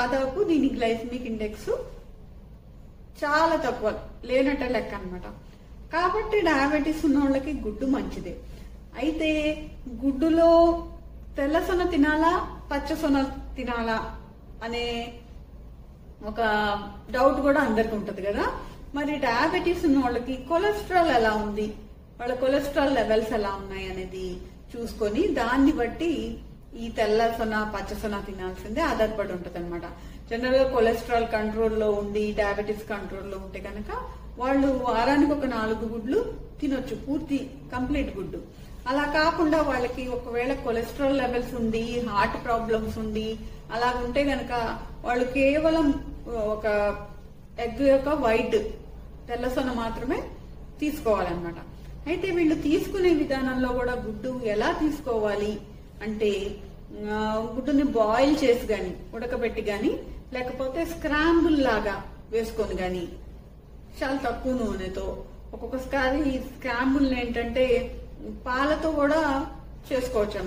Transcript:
దాదాపు దీని glycemic index చాలా తక్కువ, లేనట్టే లెక్క అనమాట. కాబట్టి డయాబెటీస్ ఉన్న వాళ్ళకి గుడ్డు మంచిదే. అయితే గుడ్డులో తెల్ల సొన తినాలా పచ్చ సొన తినాలా అనే ఒక డౌట్ కూడా అందరికి ఉంటది కదా. మరి డయాబెటీస్ ఉన్న వాళ్ళకి కొలెస్ట్రాల్ ఎలా ఉంది, వాళ్ళ కొలెస్ట్రాల్ లెవెల్స్ ఎలా ఉన్నాయి అనేది చూసుకొని దాన్ని బట్టి ఈ తెల్ల సొన పచ్చ సొన తినాల్సిందే ఆధారపడి ఉంటది అనమాట. జనరల్ గా కొలెస్ట్రాల్ కంట్రోల్లో ఉండి డయాబెటీస్ కంట్రోల్లో ఉంటే కనుక వాళ్ళు వారానికి ఒక 4 గుడ్లు తినొచ్చు, పూర్తి కంప్లీట్ గుడ్డు. అలా కాకుండా వాళ్ళకి ఒకవేళ కొలెస్ట్రాల్ లెవెల్స్ ఉండి హార్ట్ ప్రాబ్లమ్స్ ఉండి అలా ఉంటే గనక వాళ్ళు కేవలం ఒక ఎగ్ యొక్క వైట్ తెల్ల సొన మాత్రమే తీసుకోవాలన్నమాట. అయితే వీళ్ళు తీసుకునే విధానంలో కూడా గుడ్డు ఎలా తీసుకోవాలి అంటే గుడ్డుని బాయిల్ చేసి గాని ఉడకబెట్టి గాని లేకపోతే స్క్రాంబుల్ లాగా వేసుకొని గాని చాలా తక్కువ నూనెతో, ఒక్కొక్కసారి స్క్రాంబుల్ ఏంటంటే పాలతో కూడా చేసుకోవచ్చు.